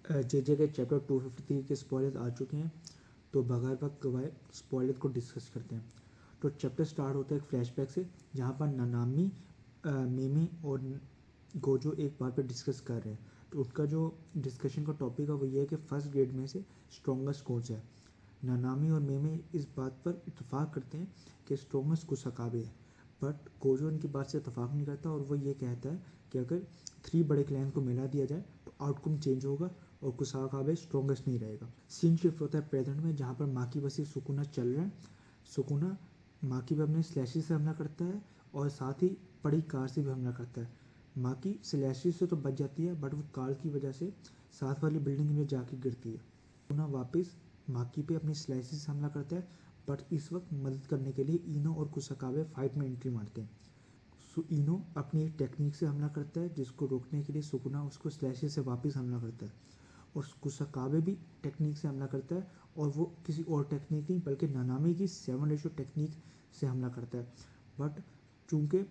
JJ के chapter 253 के spoilers आ चुके हैं, तो बगैर वक्त गवाए स्पॉयलर को डिस्कस करते हैं। तो चैप्टर स्टार्ट होता है एक फ्लैशबैक से, जहाँ पर नानामी, मिमी और गोजो एक बात पर डिस्कस कर रहे हैं। तो उनका जो डिस्कशन का टॉपिक है वो ये है कि फर्स्ट ग्रेड में से स्ट्रॉन्गेस्ट कौन सा है। नानामी और मिमी इस बात पर इत्तेफाक करते हैं कि स्ट्रॉन्गेस्ट कुसाकाबे है, बट गोजो इनकी बात से इत्तेफाक नहीं करता और वो ये कहता है कि अगर 3 बड़े क्लैन को मिला दिया जाए तो आउटकम चेंज होगा और कुसाकाबे स्ट्रॉन्गेस्ट नहीं रहेगा। सीन शिफ्ट होता है प्रेजेंट में, जहाँ पर माकी वसी सुकुना चल रहा है। सुकुना माकी पे अपने स्लैशी से हमला करता है और साथ ही बड़ी कार से भी हमला करता है। माकी स्लैशी से तो बच जाती है, बट वो कार की वजह से साथ वाली बिल्डिंग में जाके गिरती है। सुकुना वापस माकी पे अपनी स्लैशी से हमला करता है, बट इस वक्त मदद करने के लिए इनो और कुसाकाबे फाइट में एंट्री मारते हैं। इनो अपनी एक टेक्निक से हमला करता है, जिसको रोकने के लिए सुकुना उसको स्लैशी से वापस हमला करता है, और कुसाकाबे भी टेक्निक से हमला करता है, और वो किसी और टेक्निक नहीं बल्कि नानामी की 7 रेशो टेक्निक से हमला करता है। बट चूंकि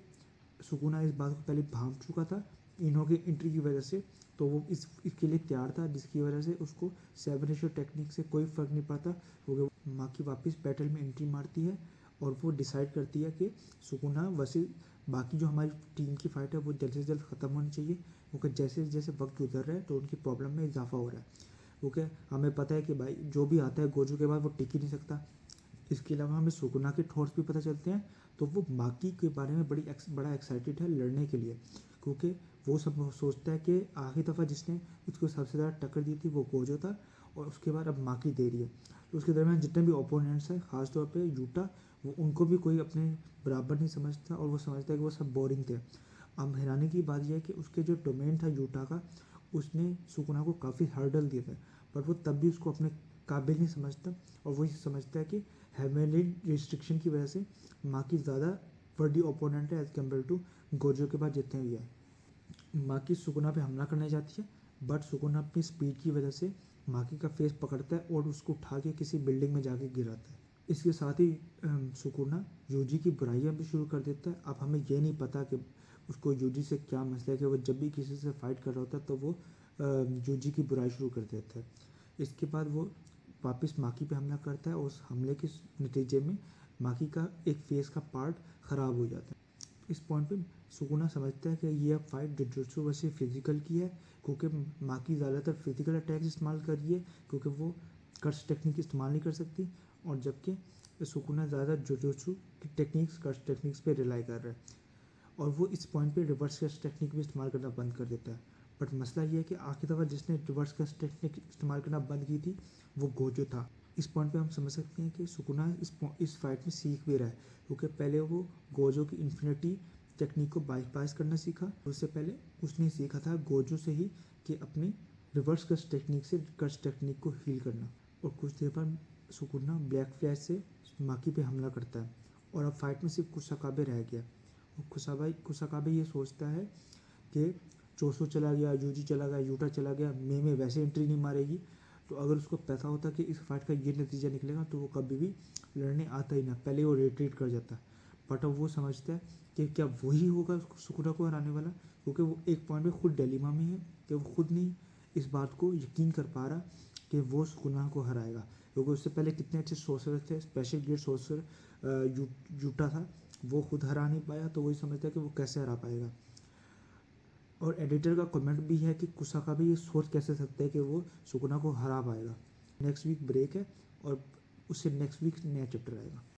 सुकुना इस बात को पहले भांप चुका था इनो की एंट्री की वजह से, तो वो इसके लिए तैयार था, जिसकी वजह से उसको 7 रेशो टेक्निक से कोई फ़र्क नहीं पड़ता, क्योंकि माकी वापस बैटल में एंट्री मारती है और वो डिसाइड करती है कि सुकुना वैसे बाकी जो हमारी टीम की फ़ाइट है वो जल्द से जल्द ख़त्म होनी चाहिए, क्योंकि जैसे जैसे वक्त गुजर रहा है तो उनकी प्रॉब्लम में इजाफा हो रहा है। क्योंकि हमें पता है कि भाई जो भी आता है गोजो के बाद वो टिक ही नहीं सकता। इसके अलावा हमें सुकुना के थॉट्स भी पता चलते हैं, तो वो माकी के बारे में बड़ा एक्साइटेड है लड़ने के लिए, क्योंकि वो सब सोचता है कि आखिरी दफ़ा जिसने उसको सबसे ज़्यादा टक्कर दी थी वो गोजो था, और उसके बाद अब माकी दे रही है। तो उसके दरमियान जितने भी ओपोनेंट्स हैं, ख़ासतौर पे यूटा, वो उनको भी कोई अपने बराबर नहीं समझता और वो समझता है कि वो सब बोरिंग थे। अब हैरानी की बात यह है कि उसके जो डोमेन था यूटा का, उसने सुकुना को काफ़ी हर्डल दिए थे, बट वो तब भी उसको अपने काबिल नहीं समझता, और वो ये समझता है कि हेवेनली रिस्ट्रिक्शन की वजह से माकी ज़्यादा बड़ी ओपोनेंट है एज़ कम्पेयर टू गोजो के बाद जितने भी है। माकी सुकुना पे हमला करने जाती है, बट सुकुना अपनी स्पीड की वजह से माकी का फेस पकड़ता है और उसको उठा के किसी बिल्डिंग में जाके गिराता है। इसके साथ ही सुकुना यूजी की बुराइयां भी शुरू कर देता है। अब हमें ये नहीं पता कि उसको यूजी से क्या मसला है कि वो जब भी किसी से फाइट कर रहा होता है तो वो यूजी की बुराई शुरू कर देता है। इसके बाद वो वापस माकी पे हमला करता है और उस हमले के नतीजे में माकी का एक फेस का पार्ट ख़राब हो जाता है। इस पॉइंट पे सुकुना समझता है कि ये फाइट जुजुत्सु वैसे फिजिकल की है, क्योंकि माकी ज़्यादातर फिजिकल अटैक्स इस्तेमाल कर रही है, क्योंकि वो कर्स टेक्निक इस्तेमाल नहीं कर सकती, और जबकि सुकुना ज़्यादा जुजुत्सु की टेक्निक्स कर्स टेक्निक्स पे रिलाई कर रहा है, और वो इस पॉइंट पे रिवर्स कर्स टेक्निक भी इस्तेमाल करना बंद कर देता है। बट मसला ये है कि आखिरी दफ़ा जिसने रिवर्स कर्स टेक्निक इस्तेमाल करना बंद की थी वो गोजो था। इस पॉइंट पे हम समझ सकते हैं कि सुकुना इस फाइट में सीख भी रहा है, क्योंकि पहले वो गोजो की इन्फिनिटी टेक्निक को बाईपास करना सीखा। उससे पहले उसने सीखा था गोजो से ही कि अपनी रिवर्स कर्स टेक्निक से कर्स टेक्निक को हील करना। और कुछ देर बाद सुकुना ब्लैक फ्लैश से माकी पे हमला करता है, और अब फाइट में सिर्फ कुसाकाबे रह गया। और कुसाकाबे ये सोचता है कि चोसो चला गया, यूजी चला गया, यूटा चला गया, मे वैसे एंट्री नहीं मारेगी, तो अगर उसको पता होता कि इस फाइट का ये नतीजा निकलेगा तो वो कभी भी लड़ने आता ही ना, पहले वो रिट्रीट कर जाता। बट अब वो समझता है कि क्या वही होगा सुकुना को हराने वाला, क्योंकि वो एक पॉइंट पे खुद डिलेमा में है कि वो खुद नहीं इस बात को यकीन कर पा रहा कि वो सुकुना को हराएगा, क्योंकि उससे पहले कितने अच्छे सोर्सर थे, स्पेशल ग्रेड सोर्सर यूटा था, वो खुद हरा नहीं पाया, तो वही समझता है कि वो कैसे हरा पाएगा। और एडिटर का कमेंट भी है कि कुसाकाबे ये सोच कैसे सकता है कि वो सुकुना को हरा पाएगा। नेक्स्ट वीक ब्रेक है और उससे नेक्स्ट वीक नया चैप्टर आएगा।